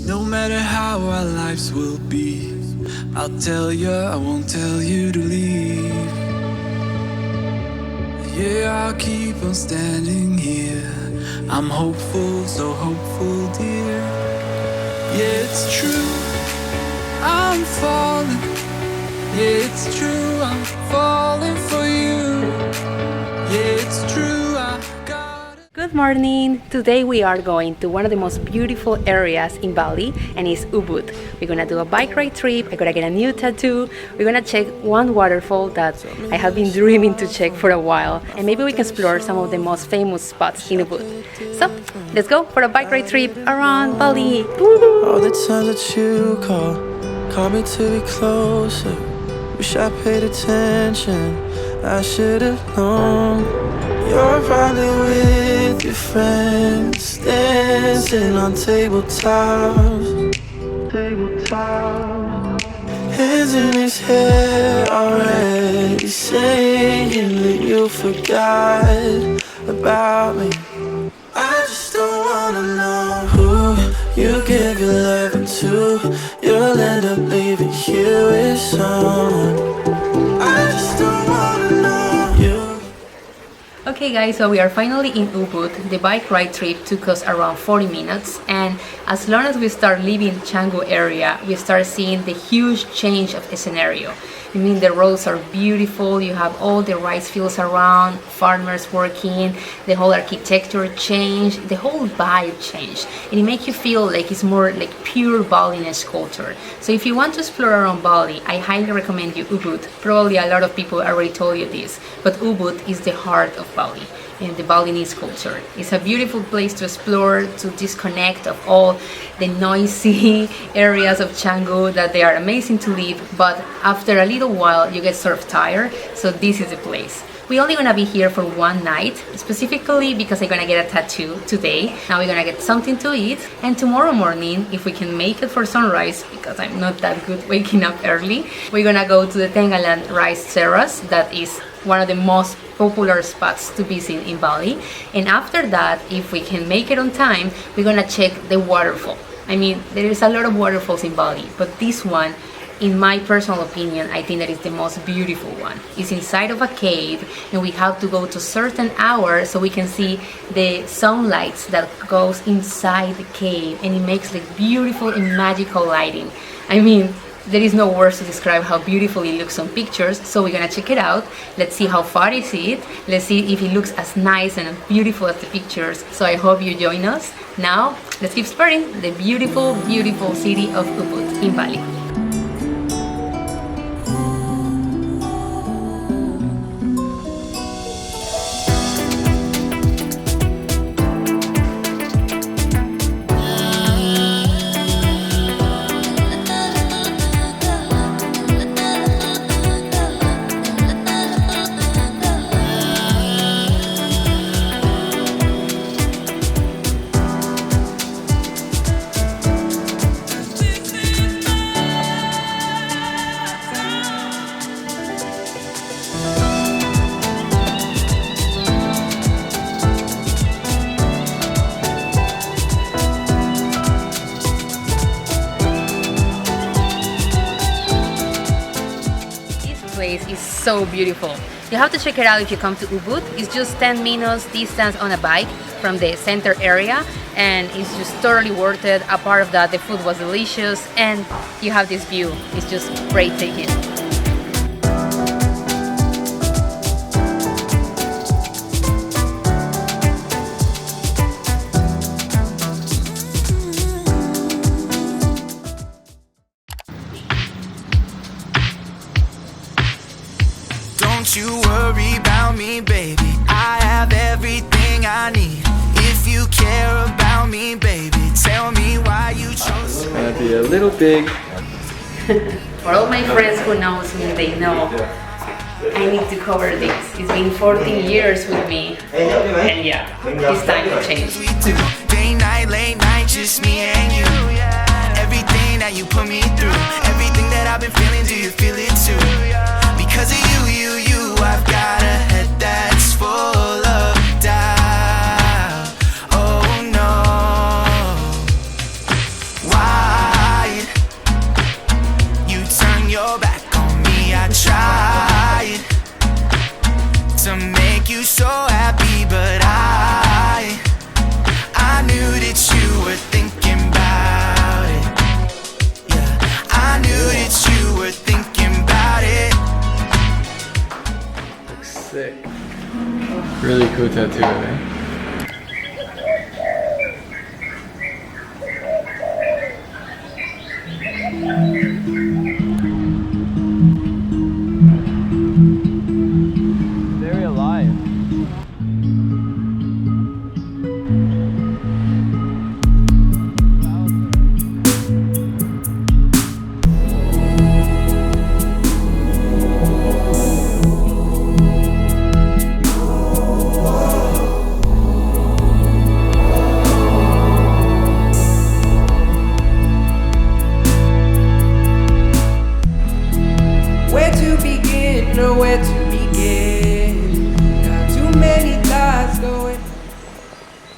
No matter how our lives will be, I'll tell you, I won't tell you to leave. Yeah, I'll keep on standing here. I'm hopeful, so hopeful, dear. Yeah, it's true, I'm falling. Yeah, it's true, I'm falling for you. Yeah, it's true, I got it. Good morning! Today we are going to one of the most beautiful areas in Bali, and it's Ubud. We're gonna do a bike ride trip, I'm gonna get a new tattoo, we're gonna check one waterfall that I have been dreaming to check for a while, and maybe we can explore some of the most famous spots in Ubud. So, let's go for a bike ride trip around Bali! Woo-hoo! All the times that you call me to be closer. Wish I paid attention, I should have known. You're probably with your friends, dancing on tabletops. Hands in his hair already, saying that you forgot about me. I just don't wanna know who you give your loving to. You'll end up leaving here with someone. I just don't wanna know you. Okay guys, so we are finally in Ubud. The bike ride trip took us around 40 minutes, and as long as we start leaving Canggu area, we start seeing the huge change of the scenario. I mean, the roads are beautiful, you have all the rice fields around, farmers working, the whole architecture changed, the whole vibe changed, and it makes you feel like it's more like pure Balinese culture. So if you want to explore around Bali, I highly recommend you Ubud. Probably a lot of people already told you this, but Ubud is the heart of Bali and the Balinese culture. It's a beautiful place to explore, to disconnect of all the noisy areas of Canggu that they are amazing to live, but after a little while you get sort of tired, so this is the place. We're only gonna be here for one night, specifically because I'm gonna get a tattoo today. Now we're gonna get something to eat, and tomorrow morning, if we can make it for sunrise, because I'm not that good waking up early, we're gonna go to the Tengalan rice terrace. That is one of the most popular spots to visit in Bali. And after that, if we can make it on time, we're gonna check the waterfall. I mean, there is a lot of waterfalls in Bali, but this one, in my personal opinion, I think that is the most beautiful one. It's inside of a cave, and we have to go to certain hours so we can see the sunlight that goes inside the cave, and it makes like beautiful and magical lighting. I mean, there is no words to describe how beautiful it looks on pictures, so we're gonna check it out. Let's see how far is it. Let's see if it looks as nice and as beautiful as the pictures. So I hope you join us. Now, let's keep exploring the beautiful, beautiful city of Ubud in Bali. Is so beautiful. You have to check it out if you come to Ubud. It's just 10 minutes distance on a bike from the center area, and it's just totally worth it. A part of that, the food was delicious, and you have this view. It's just breathtaking. Don't you worry about me, baby. I have everything I need. If you care about me, baby, tell me why you chose. It's gonna be a little big. For all my friends who knows me, they know I need to cover this. It's been 14 years with me, and yeah, it's time to change. We do day, night, late night, just me and you. Everything that you put me through, everything that I've been feeling, do you feel it too? Because of you, I've got a head that's full of doubt. Oh no, why I knew that you were thinking about it. Yeah, I knew that you were thinking about it. Looks sick. Really cool tattoo, eh? Very alive. Where to begin, nowhere to begin. Got too many thoughts going.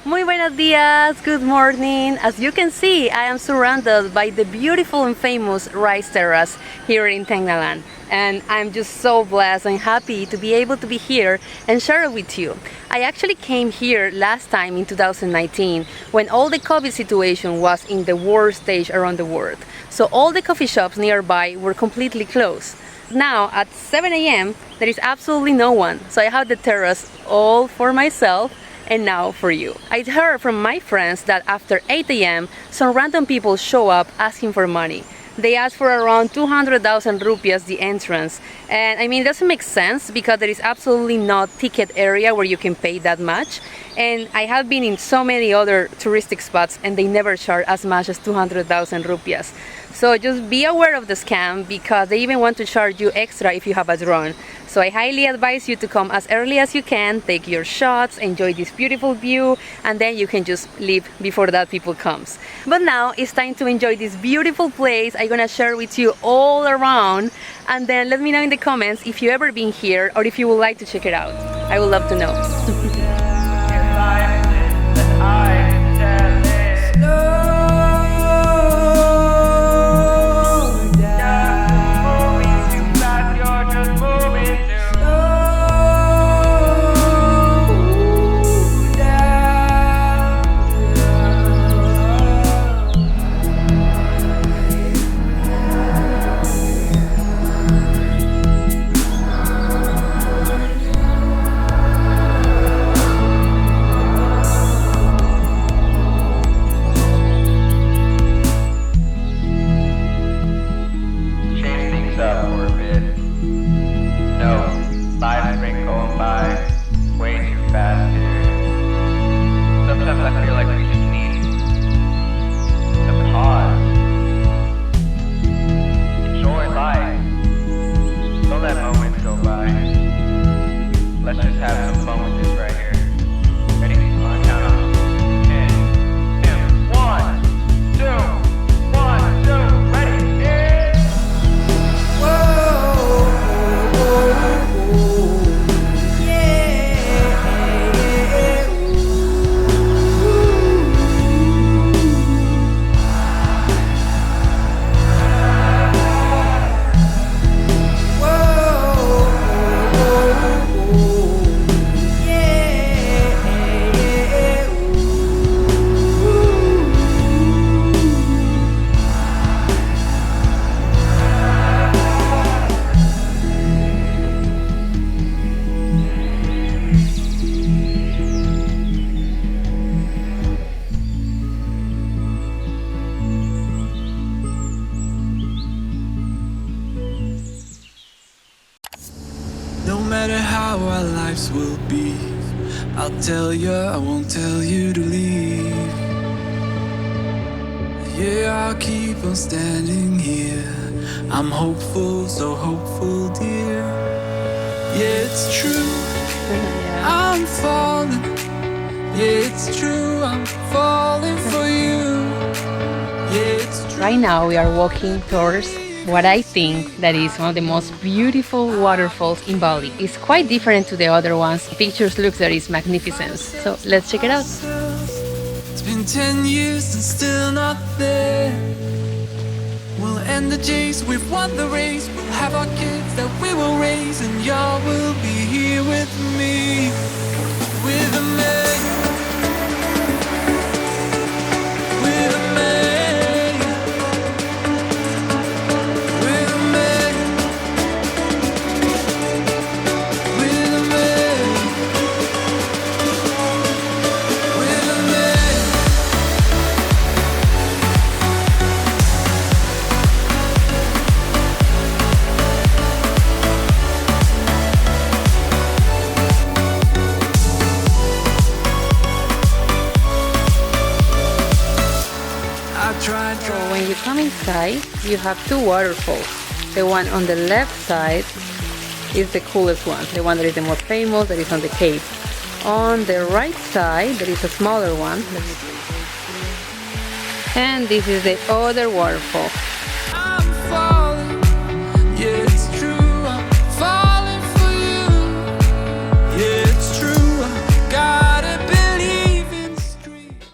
Muy buenos días, good morning. As you can see, I am surrounded by the beautiful and famous rice terrace here in Tengnalan. And I'm just so blessed and happy to be able to be here and share it with you. I actually came here last time in 2019 when all the COVID situation was in the worst stage around the world. So all the coffee shops nearby were completely closed. Now at 7 a.m. there is absolutely no one. So I have the terrace all for myself and now for you. I heard from my friends that after 8 a.m. some random people show up asking for money. They ask for around 200,000 rupias the entrance, and I mean it doesn't make sense because there is absolutely no ticket area where you can pay that much. And I have been in so many other touristic spots and they never charge as much as 200,000 rupias. So just be aware of the scam because they even want to charge you extra if you have a drone. So I highly advise you to come as early as you can, take your shots, enjoy this beautiful view, and then you can just leave before that people comes. But now it's time to enjoy this beautiful place. I'm gonna share with you all around, and then let me know in the comments if you ever been here or if you would like to check it out. I would love to know. Let's just have some fun with this right here. Ready? On count off. In 1, 2, 1, 2, ready? In. Whoa, yeah. No matter how our lives will be, I'll tell you, I won't tell you to leave. Yeah, I'll keep on standing here. I'm hopeful, so hopeful, dear. Yeah, it's true, I'm falling. Yeah, it's true, I'm falling for you. Yeah, it's true. Right now we are walking towards what I think that is one of the most beautiful waterfalls in Bali. It's quite different to the other ones. Pictures look that is magnificent. So let's check it out. It's been 10 years and still not there. We'll end the chase, we've won the race. We'll have our kids that we will raise, and y'all will be here with me, with me. tried. So when you come inside, you have two waterfalls. The one on the left side is the coolest one, the one that is the most famous, that is on the cape. On the right side, there is a smaller one. And this is the other waterfall. I'm falling, yeah, it's true. I'm falling for you. Yeah, it's true. I gotta believe in streets.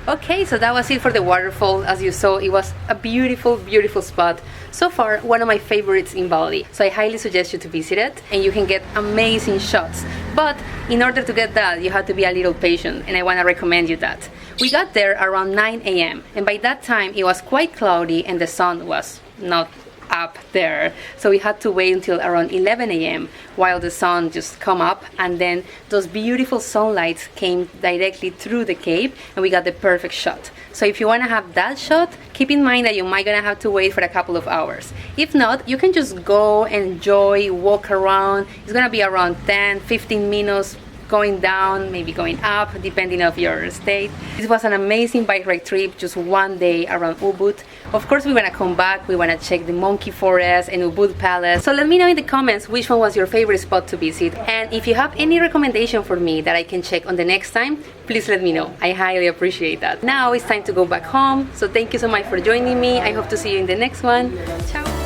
Okay, so that was it for the waterfall. As you saw, it was a beautiful, beautiful spot. So far, one of my favorites in Bali. So I highly suggest you to visit it, and you can get amazing shots. But in order to get that, you have to be a little patient, and I want to recommend you that. We got there around 9 a.m. and by that time it was quite cloudy and the sun was not up there. So we had to wait until around 11 a.m. while the sun just come up, and then those beautiful sunlights came directly through the cave and we got the perfect shot. So if you want to have that shot, keep in mind that you might gonna have to wait for a couple of hours. If not, you can just go, enjoy, walk around. It's gonna be around 10-15 minutes going down, maybe going up, depending on your state. This was an amazing bike ride trip, just one day around Ubud. Of course, we want to come back, we want to check the monkey forest and Ubud Palace. So let me know in the comments which one was your favorite spot to visit. And if you have any recommendation for me that I can check on the next time, please let me know. I highly appreciate that. Now it's time to go back home. So thank you so much for joining me. I hope to see you in the next one. Ciao!